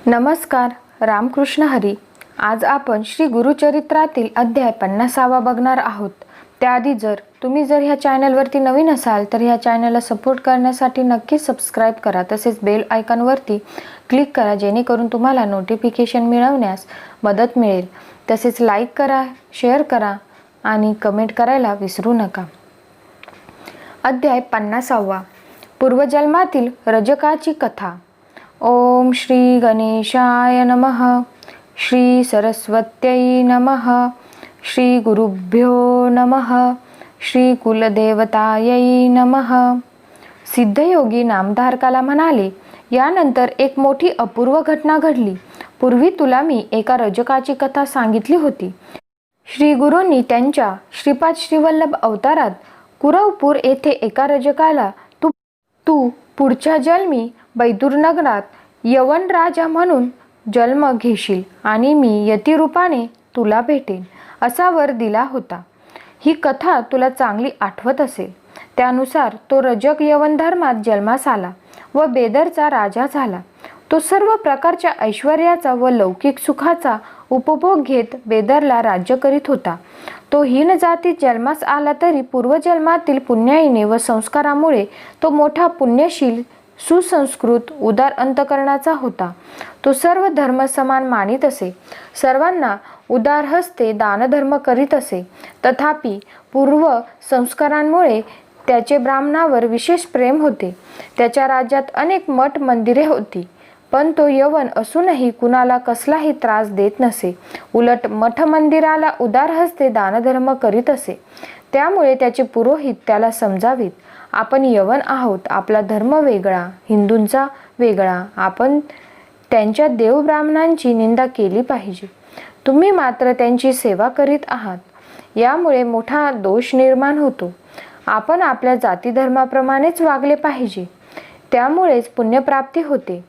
नमस्कार, रामकृष्ण हरी. आज आपण श्री गुरुचरित्रातील अध्याय 50वा बघणार आहोत. त्याआधी तुम्ही ह्या चॅनलवरती नवीन असाल तर ह्या चॅनलला सपोर्ट करण्यासाठी नक्की सबस्क्राईब करा. तसेच बेल आयकॉनवरती क्लिक करा जेणेकरून तुम्हाला नोटिफिकेशन मिळवण्यास मदत मिळेल. तसेच लाईक करा, शेअर करा आणि कमेंट करायला विसरू नका. अध्याय 50वा. पूर्वजन्मातील रजकाची कथा. ओम श्री गणेशाय नमः. श्री सरस्वत्यै नमः. श्री गुरुभ्यो नमः. श्री कुलदेवतायै नमः. सिद्धयोगी नामधारकाला म्हणाले, यानंतर एक मोठी अपूर्व घटना घडली. पूर्वी तुला मी एका रजकाची कथा सांगितली होती. श्री गुरूंनी त्यांच्या श्रीपाद श्रीवल्लभ अवतारात कुरवपूर येथे एका रजकाला तू पुढच्या जन्मी बैदूर नगरात यवन राजा म्हणून जन्म घेशील आणि मी यतिरूपाने तुला भेटेन असा वर दिला होता. ही कथा तुला चांगली आठवत असेल. त्यानुसार तो रजक यवन धर्मात जन्मास आला व बेदरचा राजा झाला. तो सर्व प्रकारच्या ऐश्वर्याचा व लौकिक सुखाचा उपभोग घेत बेदरला राज्य करीत होता. तो हीन जातीत जन्मास आला तरी पूर्वजन्मातील पुण्याईने व संस्कारामुळे तो मोठा पुण्यशील, सुसंस्कृत, उदार अंतकरणाचा होता. तो सर्व धर्म समान मानित असे. सर्वांना उदार हस्ते दानधर्म करीत असे. तथापि पूर्व संस्कारांमुळे त्याचे ब्राह्मणावर विशेष प्रेम होते. त्याच्या राज्यात अनेक मठ मंदिरे होती. पण तो यवन असूनही कुणाला कसलाही त्रास देत नसे. उलट मठ मंदिराला उदार हस्ते दानधर्म करीत असे. त्यामुळे त्याचे पुरोहित त्याला समजावीत, आपण यवन आहोत, आपला धर्म वेगळा, हिंदूंचा वेगळा, आपण त्यांच्या देव ब्राह्मणांची निंदा केली पाहिजे. तुम्ही मात्र त्यांची सेवा करीत आहात. यामुळे मोठा दोष निर्माण होतो. आपण आपल्या जाती धर्माप्रमाणेच वागले पाहिजे. त्यामुळेच पुण्यप्राप्ती होते.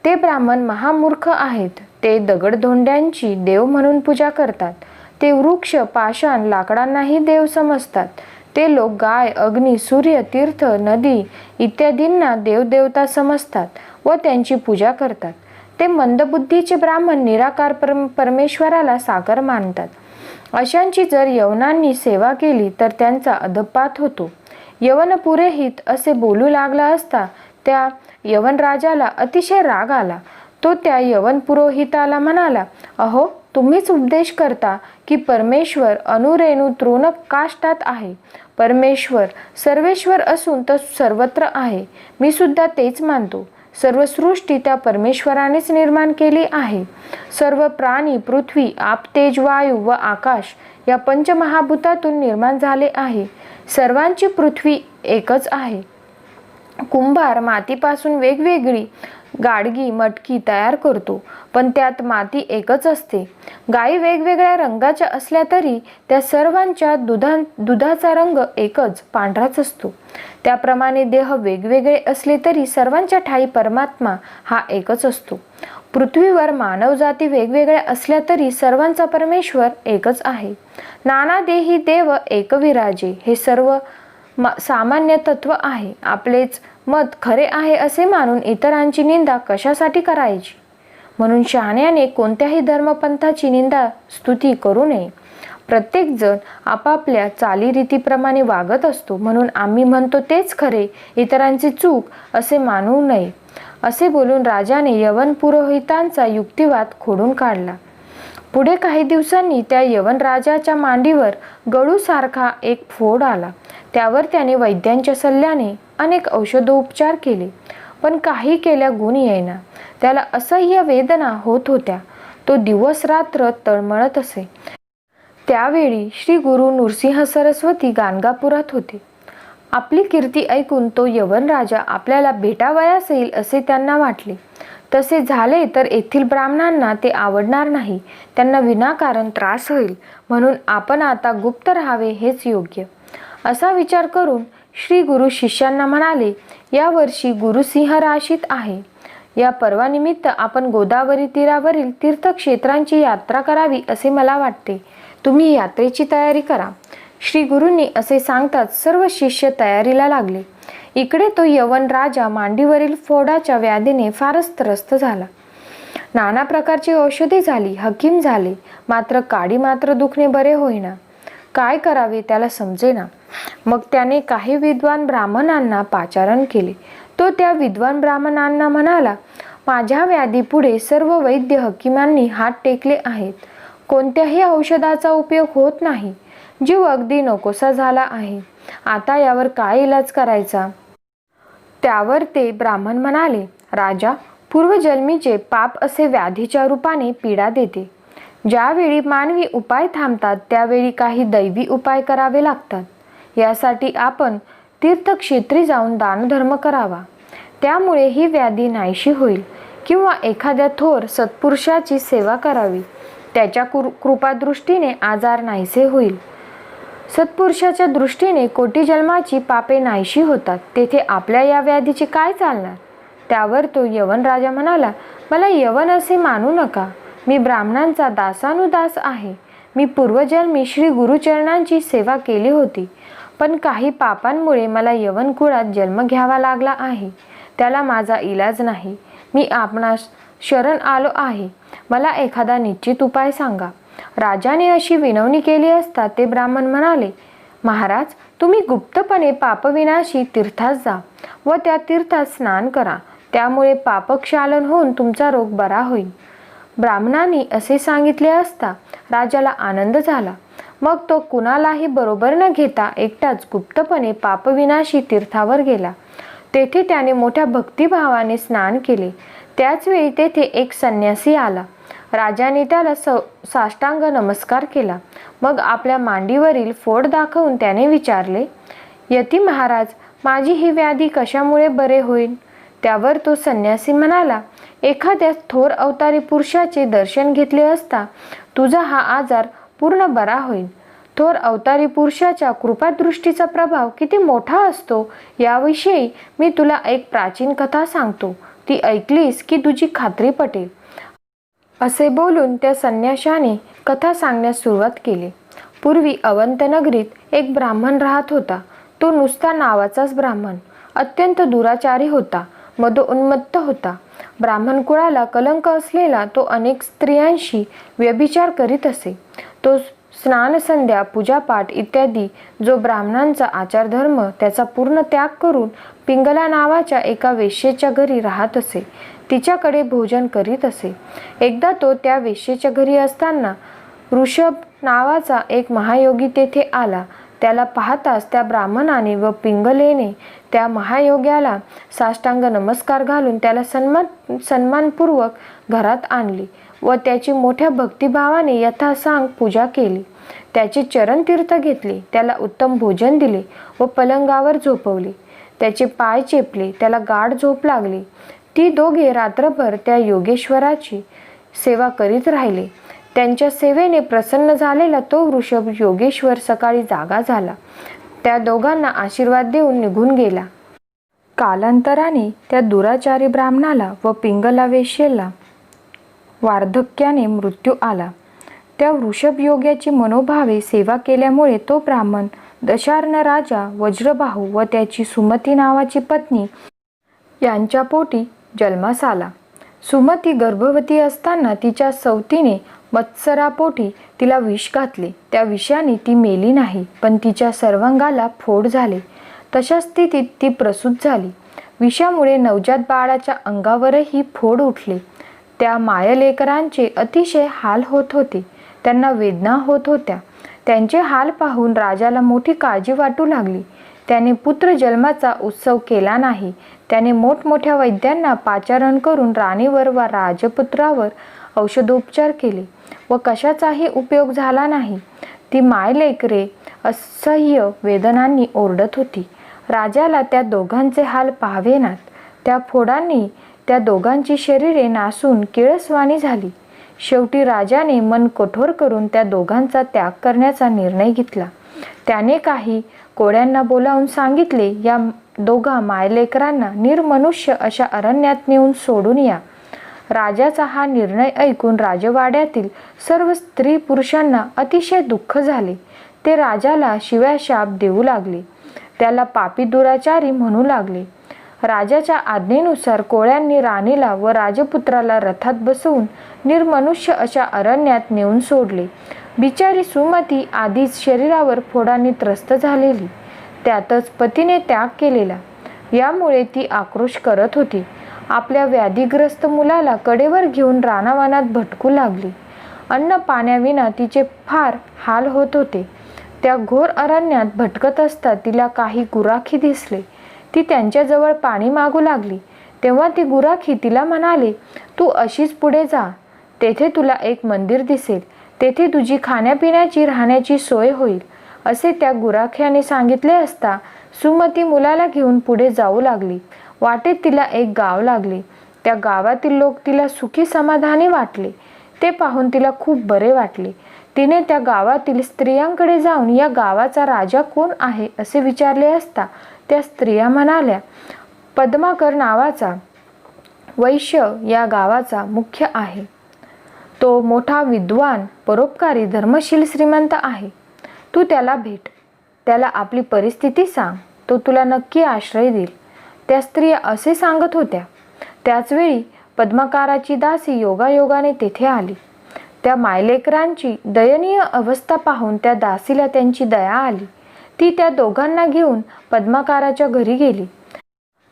ते ब्राह्मण महामूर्ख आहेत. ते दगडधोंड्यांची देव म्हणून पूजा करतात. ते वृक्ष, पाषाण, लाकडांनाही देव समजतात. ते लोक गाय, अग्नी, सूर्य, तीर्थ, नदी इत्यादींना देवदेवता समजतात व त्यांची पूजा करतात. ते मंदबुद्धीचे ब्राह्मण निराकार परमेश्वराला साकार मानतात. अशांची जर यवनांनी सेवा केली तर त्यांचा अधपात होतो. यवन पुरोहित असे बोलू लागला असता त्या यवन राजाला अतिशय राग आला. तो त्या यवन पुरोहिताला म्हणाला, अहो, तुम्हीच उपदेश करता की परमेश्वर अनुरेणू तृण काष्टात आहे. परमेश्वर सर्वेश्वर असून तो सर्वत्र आहे. मी सुद्धा तेच मानतो. सर्व सृष्टी त्या परमेश्वरानेच निर्माण केली आहे. सर्व प्राणी पृथ्वी, आप, तेज, वायू व आकाश या पंचमहाभूतातून निर्माण झाले आहे. सर्वांची पृथ्वी एकच आहे. कुंभार मातीपासून वेगवेगळी गाडगी, मटकी तयार करतो, पण त्यात माती एकच असते. गायी वेगवेगळ्या रंगाच्या असल्या तरी त्या सर्वांच्या दुधाचा रंग एकच, पांढराच असतो. त्याप्रमाणे देह वेगवेगळे असले तरी सर्वांच्या ठाई परमात्मा हा एकच असतो. पृथ्वीवर मानव जाती वेगवेगळ्या असल्या तरी सर्वांचा परमेश्वर एकच आहे. नाना देही देव एक विराजे हे सर्व सामान्य तत्व आहे. आपलेच मत खरे आहे असे मानून इतरांची निंदा कशासाठी करायची? म्हणून शहाण्याने कोणत्याही धर्मपंथाची निंदा स्तुती करू नये. प्रत्येक जण आपापल्या चालीरीतीप्रमाणे वागत असतो. म्हणून आम्ही म्हणतो तेच खरे, इतरांची चूक असे मानू नये. असे बोलून राजाने यवन पुरोहितांचा युक्तिवाद खोडून काढला. पुढे काही दिवसांनी त्या यवन राजाच्या मांडीवर गळूसारखा एक फोड आला. त्यावर त्याने वैद्यांच्या सल्ल्याने अनेक औषधोपचार केले, पण काही केल्या गुण येईना. त्याला असह्य वेदना होत होत्या. तो दिवस रात्र तळमळत असे. त्यावेळी श्री गुरु नृसिंह सरस्वती गाणगापुरात होते. आपली कीर्ती ऐकून तो यवन राजा आपल्याला भेटावयास येईल असे त्यांना वाटले. तसे झाले तर येथील ब्राह्मणांना ते आवडणार नाही. त्यांना विनाकारण त्रास होईल. म्हणून आपण आता गुप्त राहावे हेच योग्य. असा विचार करून श्री गुरु शिष्यांना म्हणाले, यावर्षी गुरुसिंह राशीत आहे. या पर्वानिमित्त आपण गोदावरी तीरावरील तीर्थक्षेत्रांची यात्रा करावी असे मला वाटते. तुम्ही यात्रेची तयारी करा. श्री गुरूंनी असे सांगताच सर्व शिष्य तयारीला लागले. इकडे तो यवन राजा मांडीवरील फोडाच्या व्याधीने फारच त्रस्त झाला. नाना प्रकारची औषधे झाली, हकीम झाले, मात्र काडी मात्र दुखणे बरे होईना. काय करावे त्याला समजेना. मग त्याने काही विद्वान ब्राह्मणांना पाचारण केले. तो त्या विद्वान ब्राह्मणांना म्हणाला, माझ्या व्याधीपुढे सर्व वैद्य हकीमांनी हात टेकले आहेत. कोणत्याही औषधाचा उपयोग होत नाही. जीव अगदी नकोसा झाला आहे. आता यावर काय इलाज करायचा? त्यावर ते ब्राह्मण म्हणाले, राजा, पूर्वजन्मीचे पाप असे व्याधीच्या रूपाने पीडा देते. ज्यावेळी मानवी उपाय थांबतात त्यावेळी काही दैवी उपाय करावे लागतात. यासाठी आपण तीर्थक्षेत्री जाऊन दानधर्म करावा. त्यामुळे ही व्याधी नाहीशी होईल. किंवा एखाद्या थोर सत्पुरुषाची सेवा करावी. त्याच्या कृपादृष्टीने आजार नाहीसे होईल. सत्पुरुषाच्या दृष्टीने कोटी जन्माची पापे नाहीशी होतात. तेथे आपल्या या व्याधीचे काय चालणार? त्यावर तो यवन राजा म्हणाला, मला यवन असे मानू नका. मी ब्राह्मणांचा दासानुदास आहे. मी पूर्वजन्मी श्री गुरुचरणांची सेवा केली होती, पण काही पापांमुळे मला यवन कुळात जन्म घ्यावा लागला आहे. त्याला माझा इलाज नाही. मी आपणास शरण आलो आहे. मला एखादा निश्चित उपाय सांगा. राजाने अशी विनवणी केली असता ते ब्राह्मण म्हणाले, महाराज, तुम्ही गुप्तपणे पापविनाशी तीर्थास जा व त्या तीर्थात स्नान करा. त्यामुळे पापक्षालन होऊन तुमचा रोग बरा होईल. ब्राह्मणांनी असे सांगितले असता राजाला आनंद झाला. मग तो कुणालाही बरोबर न घेता एकटाच गुप्तपणे पापविनाशी तीर्थावर गेला. तेथे त्याने मोठ्या भक्तिभावाने स्नान केले. त्याचवेळी तेथे एक संन्यासी आला. राजाने त्याला साष्टांग नमस्कार केला. मग आपल्या मांडीवरील फोड दाखवून त्याने विचारले, यती महाराज, माझी ही व्याधी कशामुळे बरे होईल? त्यावर तो संन्यासी म्हणाला, एखाद्या थोर अवतारी पुरुषाचे दर्शन घेतले असता तुझा हा आजार पूर्ण बरा होईल. थोर अवतारी पुरुषाच्या कृपादृष्टीचा प्रभाव किती मोठा असतो याविषयी मी तुला एक प्राचीन कथा सांगतो. ती ऐकलीस की तुझी खात्री पटेल. असे बोलून त्या संन्याशाने कथा सांगण्यास सुरुवात केली. पूर्वी अवंत नगरीत एक ब्राह्मण राहत होता. तो नुसता नावाचाच ब्राह्मण. अत्यंत दुराचारी होता. मदोन्मत्त होता. ब्राह्मण कुळाला कलंक असलेला तो अनेक स्त्रियांशी व्यभिचार करीत असे. तो स्नान, संध्या, पूजापाठ इत्यादी जो ब्राह्मणांचा आचारधर्म त्याचा पूर्ण त्याग करून पिंगला नावाच्या एका वेश्येच्या घरी राहत असे. तिच्याकडे भोजन करीत असे. एकदा तो त्या वेश्येच्या घरी असताना ऋषभ नावाचा एक महायोगी तेथे आला. त्याला पाहताच त्या ब्राह्मणाने व पिंगलेने त्या महायोग्याला साष्टांग नमस्कार घालून त्याला सन्मानपूर्वक घरात आणले व त्याची मोठ्या भक्तिभावाने यथासांग पूजा केली. त्याचे चरणतीर्थ घेतले. त्याला उत्तम भोजन दिले व पलंगावर झोपवले. त्याचे पाय चेपले. त्याला गाढ झोप लागली. ती दोघे रात्रभर त्या योगेश्वराची सेवा करीत राहिले. त्यांच्या सेवेने प्रसन्न झालेला तो वृषभ योगेश्वर सकाळी जागा झाला. त्या दोघांना आशीर्वाद देऊन निघून गेला. कालांतराने त्या दुराचारी ब्राह्मणाला व पिंगला वेश्येला वार्धक्याने मृत्यू आला. त्या वृषभ योग्याची मनोभावे सेवा केल्यामुळे तो ब्राह्मण दशार्ण राजा वज्रबाहू व त्याची सुमती नावाची पत्नी यांच्या पोटी जन्मास आला. सुमती गर्भवती असताना तिच्या सवतीने मत्सरापोटी तिला विष घातले. त्या विषाने ती मेली नाही, पण तिच्या सर्वांगाला फोड झाले. तशा स्थितीत ती प्रसूत झाली. विषामुळे नवजात बाळाच्या अंगावरही फोड उठले. त्या मायलेकरांचे अतिशय हाल होत होते. त्यांना वेदना होत होत्या. त्यांचे हाल पाहून राजाला मोठी काळजी वाटू लागली. त्याने पुत्र जन्माचा उत्सव केला नाही. त्याने मोठमोठ्या वैद्यांना पाचारण करून राणीवर व राजपुत्रावर औषधोपचार केले व कशाचाही उपयोग झाला नाही. ती मायलेकरे असह्य वेदनांनी ओरडत होती. राजाला त्या दोघांचे हाल पाहावेनात. त्या फोडांनी त्या दोघांची शरीरे नासून किळसवाणी झाली. शेवटी राजाने मन कठोर करून त्या दोघांचा त्याग करण्याचा निर्णय घेतला. त्याने काही कोड्यांना बोलावून सांगितले, या दोघा मायलेकरांना निर्मनुष्य अशा अरण्यात नेऊन सोडून या. राजाचा हा निर्णय ऐकून राजवाड्यातील सर्व स्त्री पुरुषांना अतिशय दुःख झाले. ते राजाला शिव्या शाप देऊ लागले. त्याला पापी दुराचारी म्हणू लागले. राजाच्या आज्ञेनुसार कोळ्यांनी राणीला व राजपुत्राला रथात बसवून निर्मनुष्य अशा अरण्यात नेऊन सोडले. बिचारी सुमती आधीच शरीरावर फोडांनी त्रस्त झालेली, त्यातच पतीने त्याग केलेला, यामुळे ती आक्रोश करत होती. आपल्या व्याधीग्रस्त मुलाला कडेवर घेऊन रानावनात भटकू लागली. अन्न पाण्याविना तिचे फार हाल होत होते. त्या घोर अरण्यात भटकत असता तिला काही गुराखी दिसले. ती त्यांच्याजवळ पाणी मागू लागली. तेव्हा ती गुराखी तिला म्हणाले, तू अशीच पुढे जा, तेथे तुला एक मंदिर दिसेल, तेथे तुझी खाण्यापिण्याची राहण्याची सोय होईल, असे त्या गुराख्याने सांगितले असता सुमती मुलाला घेऊन पुढे जाऊ लागली. वाटेत तिला एक गाव लागले. त्या गावातील लोक तिला सुखी समाधानी वाटले. ते पाहून तिला खूप बरे वाटले. तिने त्या गावातील स्त्रियांकडे जाऊन या गावाचा राजा कोण आहे असे विचारले असता त्या स्त्रिया म्हणाल्या, पद्माकर नावाचा वैश्य या गावाचा मुख्य आहे. तो मोठा विद्वान, परोपकारी, धर्मशील श्रीमंत आहे. तू त्याला भेट, त्याला आपली परिस्थिती सांग, तो तुला नक्की आश्रय देईल. त्या स्त्रिया असे सांगत होत्या. त्याचवेळी पद्माकाराची दासी योगायोगाने तेथे आली. त्या मायलेकरांची दयनीय अवस्था पाहून त्या दासीला त्यांची दया आली. ती त्या दोघांना घेऊन पद्माकाराच्या घरी गेली.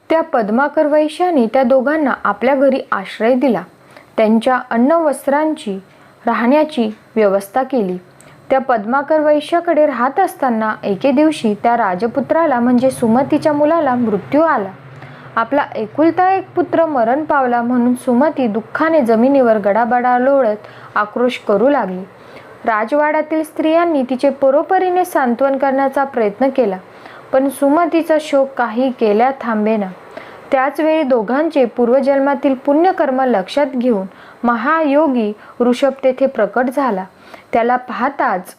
त्या पद्माकर वैश्याने त्या दोघांना आपल्या घरी आश्रय दिला. त्यांच्या अन्न वस्त्रांची, राहण्याची व्यवस्था केली. त्या पद्माकर वैश्याकडे राहत असताना एके दिवशी त्या राजपुत्राला म्हणजे सुमतीच्या मुलाला मृत्यू आला. आपला एकुलता एक पुत्र मरण पावला म्हणून सुमती दुःखाने जमिनीवर गडाबडा लोळत आक्रोश करू लागली. राजवाड्यातील स्त्रियांनी तिचे परोपरीने सांत्वन करण्याचा प्रयत्न केला, पण सुमतीचा शोक काही केल्या थांबेना. त्याच वेळी दोघांचे पूर्वजन्मातील पुण्यकर्म लक्षात घेऊन महायोगी ऋषभ तेथे प्रकट झाला. त्याला पाहताच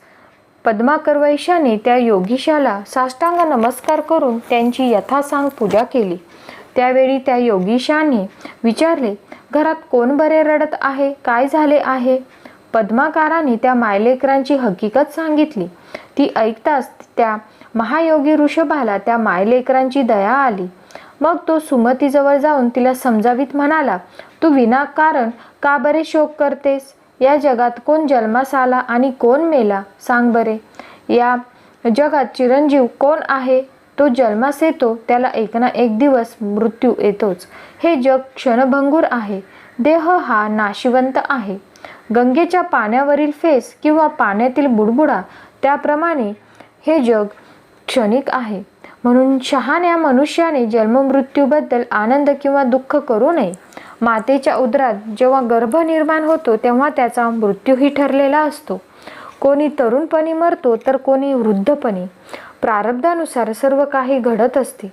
पद्माकर वैश्याने त्या योगीशाला साष्टांग नमस्कार करून त्यांची यथासांग पूजा केली. त्यावेळी त्या योगीशाने विचारले, घरात कोण बरे रडत आहे, काय झाले आहे? पद्माकाराने त्या मायलेकरांची हकीकत सांगितली. ती ऐकताच त्या महायोगी ऋषभाला त्या मायलेकरांची दया आली. मग तो सुमतीजवळ जाऊन तिला समजावीत म्हणाला, तू विनाकारण का बरे शोक करतेस? या जगात कोण जन्मास आला आणि कोण मेला, सांग बरे. या जगात चिरंजीव कोण आहे? तो जन्मास येतो, त्याला एक ना एक दिवस मृत्यू येतोच. हे जग क्षणभंगूर आहे. देह हा नाशिवंत आहे. गंगेच्या पाण्यावरील फेस किंवा पाण्यातील बुडबुडा त्याप्रमाणे हे जग क्षणिक आहे. म्हणून शहाण्या मनुष्याने जन्ममृत्यूबद्दल आनंद किंवा दुःख करू नये. मातेच्या उदरात जेव्हा गर्भ निर्माण होतो तेव्हा त्याचा मृत्यूही ठरलेला असतो. कोणी तरुणपणी मरतो तर कोणी वृद्धपणी. प्रारब्धानुसार सर्व काही घडत असते.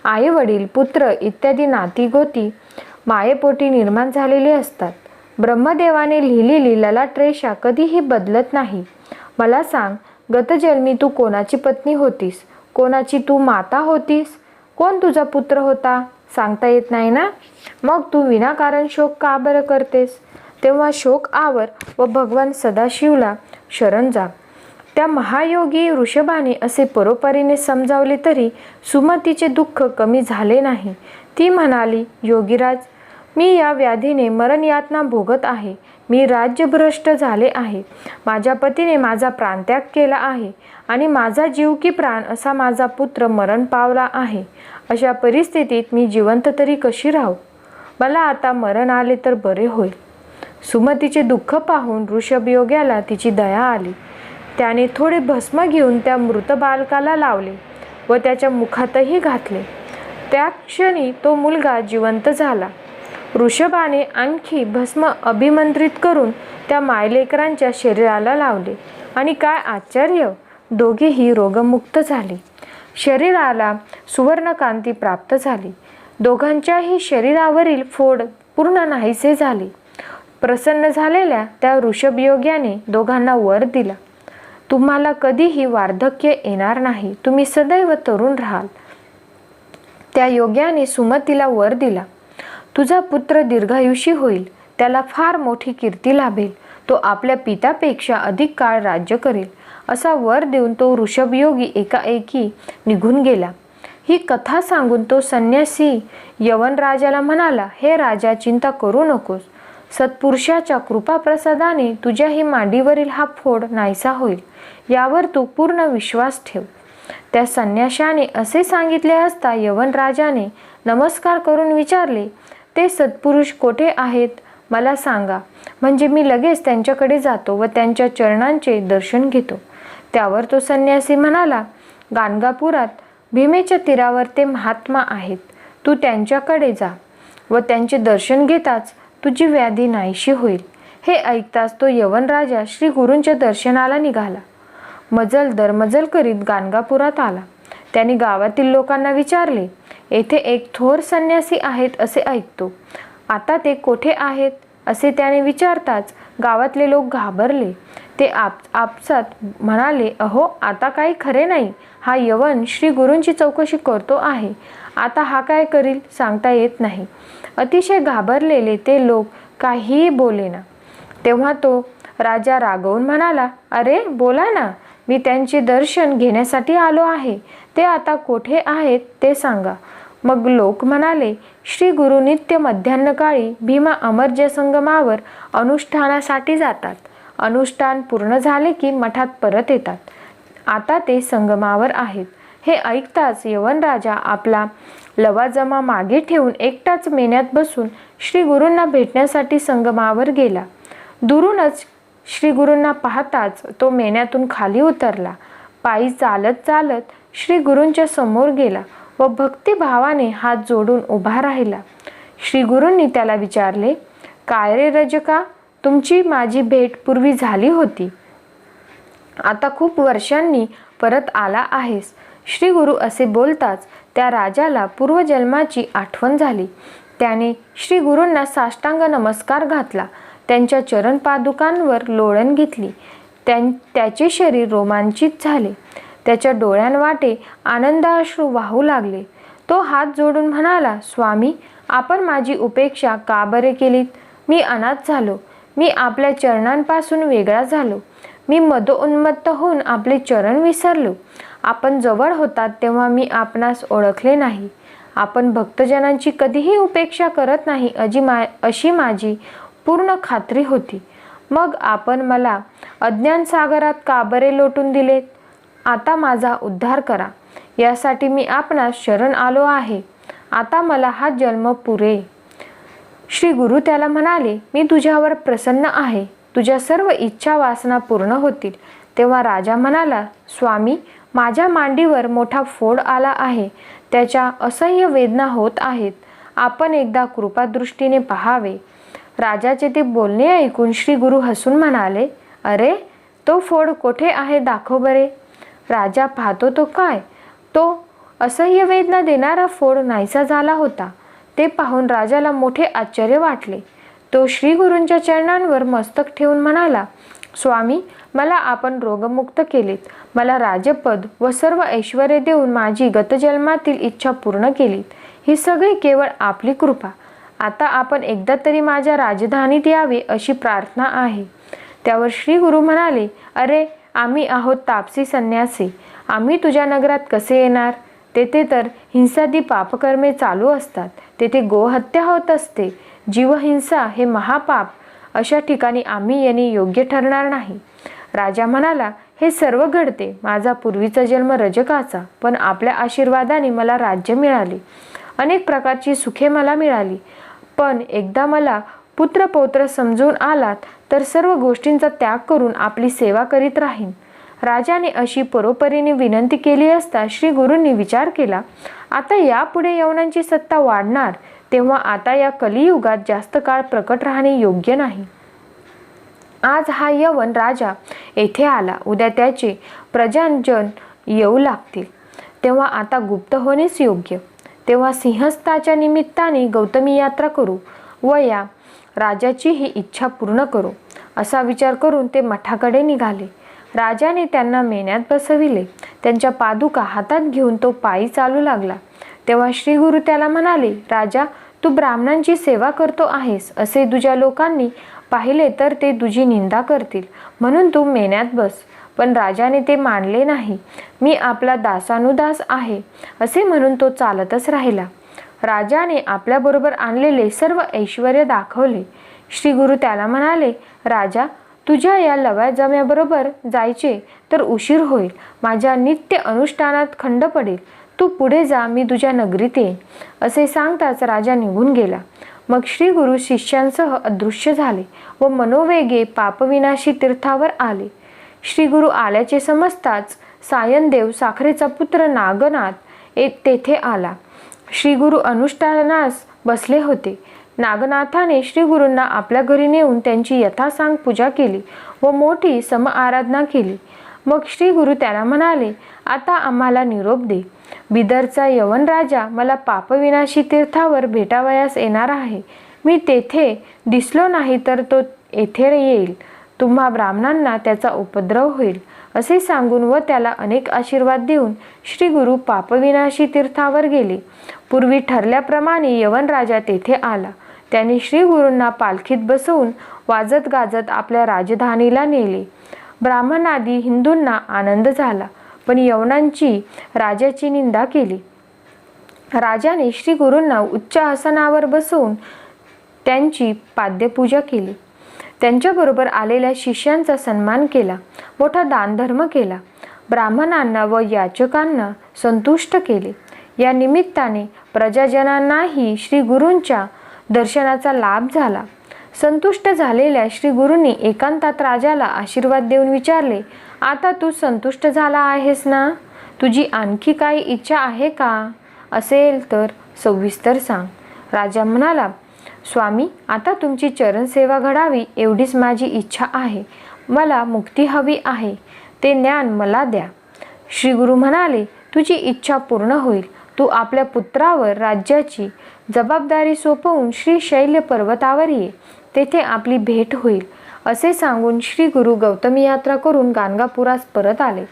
आई वडील, पुत्र इत्यादी नाती गोती मायेपोटी निर्माण झालेली असतात. ब्रह्मदेवाने लिहिलेली ललाट रेषा कधीही बदलत नाही. मला सांग, गतजन्मी तू कोणाची पत्नी होतीस? कोणाची तू माता होतीस? कोण तुझा पुत्र होता? सांगता येत नाही ना? मग तू विनाकारण शोक का बरं करतेस? तेव्हा शोक आवर व भगवान सदाशिवला शरण जा. त्या महायोगी ऋषभाने असे परोपरीने समजावले तरी सुमतीचे दुःख कमी झाले नाही. ती म्हणाली, योगीराज, मी या व्याधीने मरणयातना भोगत आहे. मी राज्यभ्रष्ट झाले आहे. माझ्या पतीने माझा प्राणत्याग केला आहे आणि माझा जीव की प्राण असा माझा पुत्र मरण पावला आहे. अशा परिस्थितीत मी जिवंत तरी कशी राहू? मला आता मरण आले तर बरे होईल. सुमतीचे दुःख पाहून ऋषभयोग्याला तिची दया आली. त्याने थोडे भस्म घेऊन त्या मृत बालकाला लावले व त्याच्या मुखातही घातले. त्या क्षणी तो मुलगा जिवंत झाला. ऋषभाने आणखी भस्म अभिमंत्रित करून त्या मायलेकरांच्या शरीराला लावले आणि काय आश्चर्य, दोघेही रोगमुक्त झाले. शरीराला सुवर्णकांती प्राप्त झाली. दोघांच्याही शरीरावरील फोड पूर्ण नाहीसे झाले. प्रसन्न झालेल्या त्या ऋषभयोग्याने दोघांना वर दिला, तुम्हाला कधीही वार्धक्य येणार नाही. तुम्ही सदैव तरुण राहाल. त्या योग्याने सुमतीला वर दिला, तुझा पुत्र दीर्घायुषी होईल. त्याला फार मोठी कीर्ती लाभेल. तो आपल्या पित्यापेक्षा अधिक काळ राज्य करेल. असा वर देऊन तो ऋषभयोगी एकाएकी निघून गेला. ही कथा सांगून तो संन्यासी यवनराजाला म्हणाला, हे राजा, चिंता करू नकोस. सत्पुरुषाच्या कृपाप्रसादाने तुझ्याही मांडीवरील हा फोड नाहीसा होईल, यावर तू पूर्ण विश्वास ठेव. त्या संन्याशाने असे सांगितले असता यवनराजाने नमस्कार करून विचारले, ते सत्पुरुष कोठे आहेत, मला सांगा, म्हणजे मी लगेच त्यांच्याकडे जातो व त्यांच्या चरणांचे दर्शन घेतो. त्यावर तो संन्यासी म्हणाला, गाणगापुरात भीमेच्या तीरावर ते महात्मा आहेत. तू त्यांच्याकडे जा व त्यांचे दर्शन घेताच तुझी व्याधी नाहीशी होईल. हे ऐकताच तो यवनराजा श्री गुरूंच्या दर्शनाला निघाला. मजल दरमजल करीत गाणगापुरात आला. त्याने गावातील लोकांना विचारले, येथे एक थोर संन्यासी आहेत असे ऐकतो. आता ते कोठे आहेत असे त्याने विचारताच गावातले लोक घाबरले. ते आपसात म्हणाले, अहो, आता काही खरे नाही. हा यवन श्री गुरूंची चौकशी करतो आहे. आता हा काय करील सांगता येत नाही. अतिशय घाबरलेले ते लोक काहीही बोलेना. तेव्हा तो राजा रागवून म्हणाला, अरे बोला ना, मी त्यांचे दर्शन घेण्यासाठी आलो आहे. ते आता कोठे आहेत ते सांगा. मग लोक म्हणाले, श्री गुरु नित्य मध्यान्हकाळी भीमा अमरज संगमावर अनुष्ठानासाठी जातात. अनुष्ठान पूर्ण झाले की मठात परत येतात. आता ते संगमावर आहेत. हे ऐकताच यवनराजा आपला लवाजमा मागे ठेवून एकटाच मेन्यात बसून श्री गुरूंना भेटण्यासाठी संगमावर गेला. दुरूनच श्री गुरूंना पाहताच तो मेन्यातून खाली उतरला. पायी चालत चालत श्री गुरूंच्या समोर गेला व भक्तिभावाने हात जोडून उभा राहिला. श्री गुरूंनी त्याला विचारले, काय रे रजका, तुमची माझी भेट पूर्वी झाली होती. आता खूप वर्षांनी परत आला आहेस. श्री गुरु असे बोलताच त्या राजाला पूर्वजन्माची आठवण झाली. त्याने श्री गुरूंना साष्टांग नमस्कार घातला. त्यांच्या चरण पादुकांवर लोळण घेतली. त्याचे शरीर रोमांचित झाले. त्याच्या डोळ्यांवाटे आनंदाश्रू वाहू लागले. तो हात जोडून म्हणाला, स्वामी, आपण माझी उपेक्षा का बरे केलीत. मी अनाथ झालो. मी आपल्या चरणांपासून वेगळा झालो. मी मदोन्मत्त होऊन आपले चरण विसरलो. आपण जवळ होतात तेव्हा मी आपणास ओळखले नाही. आपण भक्तजनांची कधीही उपेक्षा करत नाही अशी माझी पूर्ण खात्री होती. मग आपण मला अज्ञान सागरात का बरे लोटून दिलेत. आता माझा उद्धार करा, यासाठी मी आपणास शरण आलो आहे. आता मला हा जन्म पुरे. श्री गुरु त्याला म्हणाले, मी तुझ्यावर प्रसन्न आहे. तुझ्या सर्व इच्छा वासना पूर्ण होतील. तेव्हा राजा म्हणाला, स्वामी, माझ्या मांडीवर मोठा फोड आला आहे. त्याच्या असह्य वेदना होत आहेत. आपण एकदा कृपादृष्टीने पहावे. राजाचे ते बोलणे ऐकून श्री गुरु हसून म्हणाले, अरे, तो फोड कोठे आहे, दाखव बरे. राजा पाहतो तो काय, तो असह्य वेदना देणारा फोड नाहीसा झाला होता. ते पाहून राजाला मोठे आश्चर्य वाटले. तो श्री गुरूंच्या चरणांवर मस्तक ठेवून म्हणाला, स्वामी, मला आपण रोगमुक्त केलेत. मला राजपद व सर्व ऐश्वर्य देऊन माझी गतजन्मातील इच्छा पूर्ण केलीत. ही सगळी केवळ आपली कृपा. आता आपण एकदा तरी माझ्या राजधानीत यावे अशी प्रार्थना आहे. त्यावर श्री गुरु म्हणाले, अरे, आम्ही आहोत तापसी संन्यासी. आम्ही तुझ्या नगरात कसे येणार. तेथे तर हिंसादी पापकर्मे चालू असतात. तेथे गोहत्या होत असते. जीवहिंसा हे महापाप. अशा ठिकाणी आम्ही येणे योग्य ठरणार नाही. राजा म्हणाला, हे सर्व घडते माझा पूर्वीचा जन्म रजकाचा, पण आपल्या आशीर्वादाने मला राज्य मिळाले. अनेक प्रकारची सुखे मला मिळाली. पण एकदा मला पुत्रपौत्र समजून आलात तर सर्व गोष्टींचा त्याग करून आपली सेवा करीत राहीन. राजाने अशी परोपरीने विनंती केली असता श्री गुरूंनी विचार केला, आता यापुढे यवनांची सत्ता वाढणार, तेव्हा आता या कलियुगात जास्त काळ प्रकट राहणे योग्य नाही. आज हा यवन राजा येथे आला, उद्या त्याचे प्रजाजन येऊ लागतील. तेव्हा आता गुप्त होणेच योग्य. तेव्हा सिंहस्थाच्या निमित्ताने गौतमी यात्रा करू व या राजाची ही इच्छा पूर्ण करू. असा विचार करून ते मठाकडे निघाले. राजाने त्यांना मेन्यात बसविले. त्यांच्या पादुका हातात घेऊन तो पायी चालू लागला. तेव्हा श्री गुरु त्याला म्हणाले, राजा, तू ब्राह्मणांची सेवा करतो आहेस असे तुझ्या लोकांनी पाहिले तर ते तुझी निंदा करतील. म्हणून तू मेन्यात बस. पण राजाने ते मानले नाही. मी आपला दासानुदास आहे असे म्हणून तो चालतच राहिला. राजाने आपल्याबरोबर आणलेले सर्व ऐश्वर्य दाखवले. श्री गुरु त्याला म्हणाले, राजा, तुझ्या या लवाजम्याबरोबर जायचे तर उशीर होईल. माझ्या नित्य अनुष्ठानात खंड पडेल. तू पुढे जा, मी तुझ्या नगरीत येईन. असे सांगताच राजा निघून गेला. मग श्री गुरु शिष्यांसह अदृश्य झाले व मनोवेगे पापविनाशी तीर्थावर आले. श्री गुरु आल्याचे समजताच सायनदेव साखरेचा पुत्र नागनाथ तेथे आला. श्री गुरु अनुष्ठानास बसले होते. नागनाथाने श्री गुरूंना आपल्या घरी नेऊन त्यांची यथासांग पूजा केली व मोठी सम आराधना केली. मग श्री गुरु त्याला म्हणाले, आता आम्हाला निरोप दे. बिदरचा यवन राजा मला पापविनाशी तीर्थावर भेटावयास येणार आहे. मी तेथे दिसलो नाही तर तो येथे येईल. तुम्हा ब्राह्मणांना त्याचा उपद्रव होईल. असे सांगून व त्याला अनेक आशीर्वाद देऊन श्री गुरु पापविनाशी तीर्थावर गेले. पूर्वी ठरल्याप्रमाणे यवन राजा तेथे आला. त्याने श्री गुरूंना पालखीत बसवून वाजत गाजत आपल्या राजधानीला नेले. ब्राह्मणादी हिंदूंना आनंद झाला, पण यवनांची राजाची निंदा केली. राजाने श्री गुरूंना उच्च आसनावर बसवून त्यांची पाद्यपूजा केली. त्यांच्याबरोबर आलेल्या शिष्यांचा सन्मान केला. मोठा दानधर्म केला. ब्राह्मणांना व याचकांना संतुष्ट केले. या निमित्ताने प्रजाजनांनाही श्री गुरूंच्या दर्शनाचा लाभ झाला. संतुष्ट झालेल्या श्री गुरूंनी एकांतात राजाला आशीर्वाद देऊन विचारले, आता तू संतुष्ट झाला आहेस ना? तुझी आणखी काही इच्छा आहे का? असेल तर सविस्तर सांग. राजा म्हणाला, स्वामी, आता तुमची चरणसेवा घडावी एवढीच माझी इच्छा आहे. मला मुक्ती हवी आहे. ते ज्ञान मला द्या. श्री गुरु म्हणाले, तुझी इच्छा पूर्ण होईल. तू आपल्या पुत्रावर राज्याची जबाबदारी सोपवून श्री शैल्य पर्वतावर ये. तेथे आपली भेट होईल. असे सांगून श्री गुरु गौतमी यात्रा करून गाणगापुरास परत आले.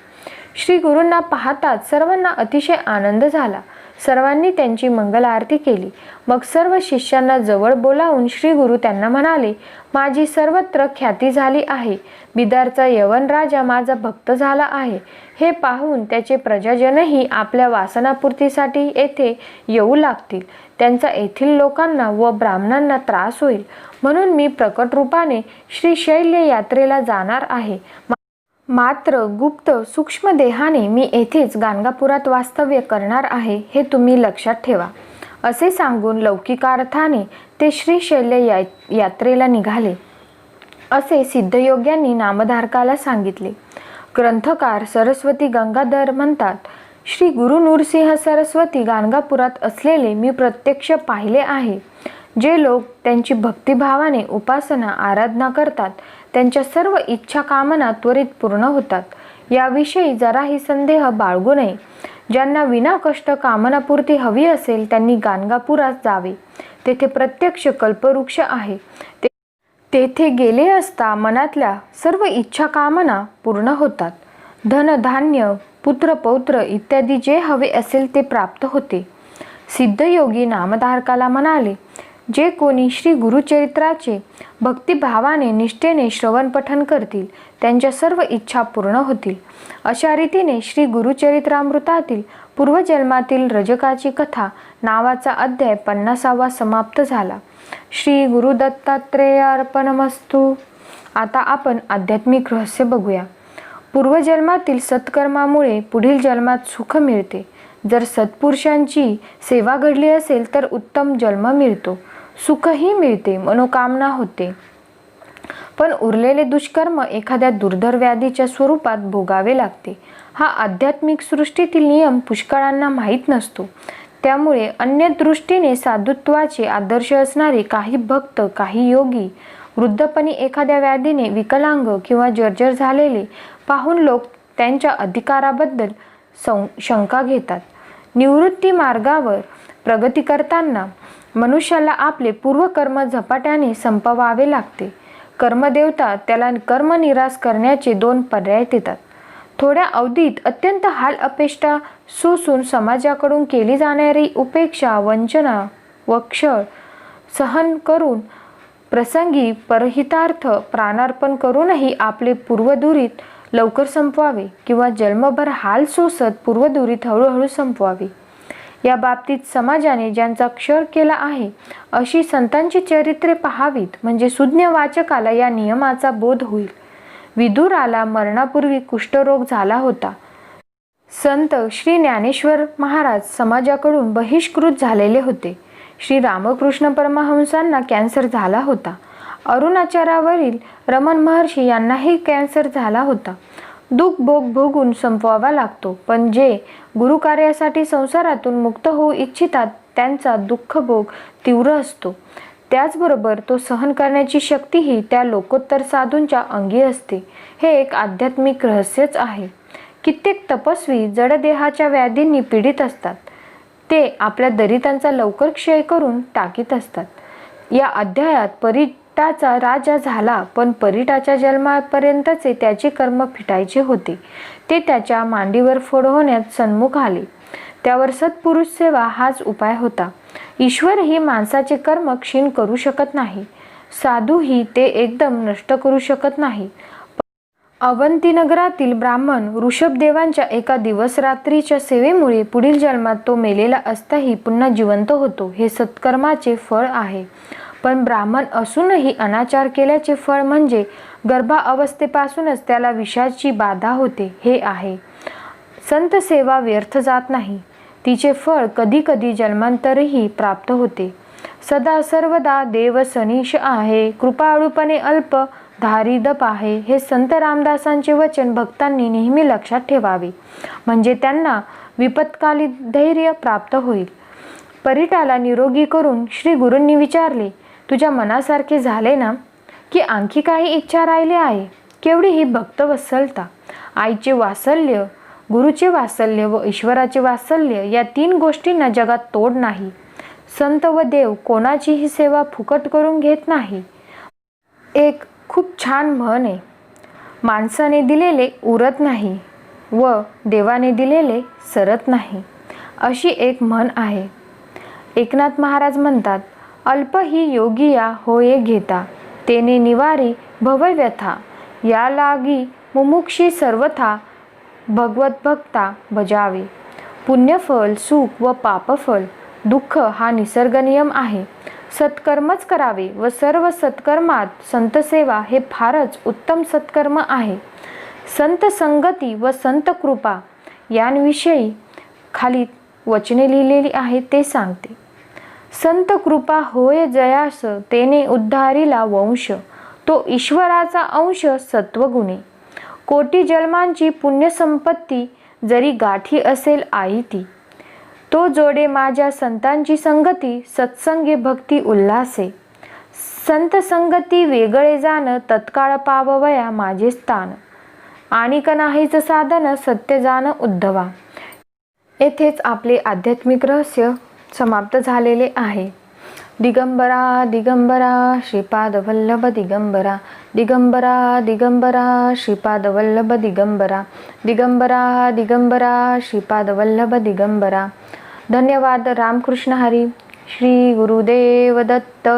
श्री गुरूंना पाहताच सर्वांना अतिशय आनंद झाला. सर्वांनी त्यांची मंगल आरती केली. मग सर्व शिष्यांना जवळ बोलावून श्री गुरु त्यांना म्हणाले, माझी सर्वत्र ख्याती झाली आहे. बिदारचा यवन राजा माझा भक्त झाला आहे. हे पाहून त्याचे प्रजाजनही आपल्या वासनापूर्तीसाठी येथे येऊ लागतील. त्यांचा येथील लोकांना व ब्राह्मणांना त्रास होईल. म्हणून मी प्रकट रूपाने श्री शैल्य यात्रेला जाणार आहे. मात्र गुप्त सूक्ष्म देहाने मी येथेच गाणगापुरात वास्तव्य करणार आहे, हे तुम्ही लक्षात ठेवा. असे सांगून लौकिकार्थाने ते श्री शैल्य यात्रेला निघाले. असे सिद्धयोग्यांनी नामधारकाला सांगितले. ग्रंथकार सरस्वती गंगाधर म्हणतात, श्री गुरु नृसिंह सरस्वती गाणगापुरात असलेले मी प्रत्यक्ष पाहिले आहे. जे लोक त्यांची भक्तिभावाने उपासना आराधना करतात त्यांच्या सर्व इच्छा कामना त्वरित पूर्ण होतात. याविषयी जराही संदेह बाळगू नये. ज्यांना विनाकष्ट कामनापूर्ती हवी असेल त्यांनी गाणगापुरात जावे. तेथे प्रत्यक्ष कल्पवृक्ष आहे. तेथे गेले असता मनातल्या सर्व इच्छा कामना पूर्ण होतात. धन धान्य पुत्र पौत्र इत्यादी जे हवे असेल ते प्राप्त होते. सिद्धयोगी नामधारकाला म्हणाले, जे कोणी श्री गुरुचरित्राचे भक्तिभावाने निष्ठेने श्रवण पठन करतील त्यांच्या सर्व इच्छा पूर्ण होतील. अशा रीतीने श्री गुरुचरित्रामृतातील पूर्वजन्मातील रजकाची कथा नावाचा अध्याय 50वा समाप्त झाला. श्री गुरु दत्तात्रेयार्पणमस्तु. आता आपण आध्यात्मिक रहस्य बघूया. पूर्वजन्मातील सत्कर्मामुळे पुढील जन्मात सुख मिळते. जर सत्पुरुषांची सेवा घडली असेल तर उत्तम जन्म मिळतो, सुखही मिळते, मनोकामना होते. पण उरलेले दुष्कर्म एखाद्या दुर्धर व्याधीच्या स्वरूपात भोगावे लागते. हा आध्यात्मिक सृष्टीतील नियम पुष्कळांना माहीत नसतो. त्यामुळे अन्य दृष्टीने साधुत्वाचे आदर्श असणारे काही भक्त, काही योगी वृद्धपणी एखाद्या व्याधीने विकलांग किंवा जर्जर झालेले पाहून लोक त्यांच्या अधिकाराबद्दल शंका घेतात. निवृत्ती मार्गावर प्रगती करताना मनुष्याला आपले पूर्वकर्म झपाट्याने संपवावे लागते. कर्मदेवता त्याला कर्मनिरास करण्याचे 2 पर्याय देतात. थोड्या अवधीत अत्यंत हाल अपेष्टा सोसून समाजाकडून केली जाणारी उपेक्षा, वंचना व छळ सहन करून प्रसंगी परहितार्थ प्राणार्पण करूनही आपले पूर्वदुरित लवकर संपवावे किंवा जन्मभर हाल सोसत पूर्वदुरीत हळूहळू संपवावे. या बाबतीत समाजाने ज्यांचा क्षय केला आहे अशी संतांची चरित्रे पाहावीत, म्हणजे सुज्ञ वाचकाला या नियमाचा बोध होईल. विदुराला मरणापूर्वी कुष्ठरोग झाला होता. संत श्री ज्ञानेश्वर महाराज समाजाकडून बहिष्कृत झालेले होते. श्री रामकृष्ण परमहंसांना कॅन्सर झाला होता. अरुणाचलावरील रमण महर्षी यांनाही कॅन्सर झाला होता. दुःख भोग भोगून संपवावा लागतो, पण जे गुरुकार्यासाठी संसारातून मुक्त होऊ इच्छितात त्यांचा दुःख भोग तीव्र असतो. त्याचबरोबर तो सहन करण्याची शक्तीही त्या लोकोत्तर साधूंच्या अंगी असते. हे एक आध्यात्मिक रहस्यच आहे. कित्येक तपस्वी जडदेहाच्या व्याधींनी पीडित असतात. ते आपल्या दरिद्रांचा लवकर क्षय करून टाकीत असतात. या अध्यायात परिटाचा राजा झाला, पण परिटाच्या जन्मापर्यंतचे त्याचे कर्म फिटायचे होते. ते त्याच्या मांडीवर फोड होण्यात सन्मुख आले. त्यावर सत्पुरुष सेवा हाच उपाय होता. ईश्वरही माणसाचे कर्म क्षीण करू शकत नाही. साधूही ते एकदम नष्ट करू शकत नाही. अवंती नगरातील ब्राह्मण ऋषभदेवांच्या एका दिवस रात्रीच्या सेवेमुळे पुढील जन्मात तो मेलेला असताही पुन्हा जिवंत होतो. हे सत्कर्माचे फळ आहे. पण ब्राह्मण असूनही अनाचार केल्याचे फळ म्हणजे गर्भावस्थेपासूनच त्याला विषाची बाधा होते हे आहे. संत सेवा व्यर्थ जात नाही. तिचे फळ कधी कधी जन्मांतरही प्राप्त होते. सदा सर्वदा देव सनीश आहे, कृपाळूपणे अल्प धारिदप आहे. हे संत रामदासांचे वचन भक्तांनी नेहमी लक्षात ठेवावे, म्हणजे त्यांना विपत्काली धैर्य प्राप्त होईल. परिटाला निरोगी करून श्री गुरूंनी विचारले, तुझ्या मनासारखे झाले ना, की आणखी काही इच्छा राहिली आहे? केवढी ही भक्तवत्सलता! आईचे वात्सल्य, गुरुचे वात्सल्य व ईश्वराचे वात्सल्य या तीन गोष्टींना जगात तोड नाही. संत व देव कोणाचीही सेवा फुकट करून घेत नाही. एक खूप छान म्हण आहे, माणसाने दिलेले उरत नाही व देवाने दिलेले सरत नाही, अशी एक म्हण आहे. एकनाथ महाराज म्हणतात, अल्प ही योगिया होये घेता, तेने निवारी भवव्यथा, या लागी मुमुक्षी सर्वथा भगवत भक्ता बजावे. पुण्यफल, सुख व पापफल, दुःख हा निसर्ग नियम आहे. सत्कर्मच करावे व सर्व सत्कर्मात संतसेवा हे फारच उत्तम सत्कर्म आहे. संत संगती व संत कृपा यांविषयी खाली वचने लिहिलेली आहेत ते सांगते. संत कृपा होय जयास, तेने उद्धारिला वंश, तो ईश्वराचा अंश सत्वगुणे. कोटी जन्मांची पुण्यसंपत्ती, जरी गाठी असेल आई ती. तो जोडे माझ्या संतांची संगती, सत्संगी भक्ती उल्हासे. संत संगती वेगळे जाण, तत्काळ पाववया माझे स्थान. आणिक नाहीच साधन, सत्य जाण उद्धवा. येथेच आपले आध्यात्मिक रहस्य समाप्त झालेले आहे. दिगंबरा दिगंबरा श्रीपाद वल्लभ दिगंबरा, दिगंबरा दिगंबरा श्रीपाद वल्लभ दिगंबरा, दिगंबरा दिगंबरा श्रीपाद वल्लभ दिगंबरा. धन्यवाद. रामकृष्ण हरी. श्री गुरुदेव दत्त.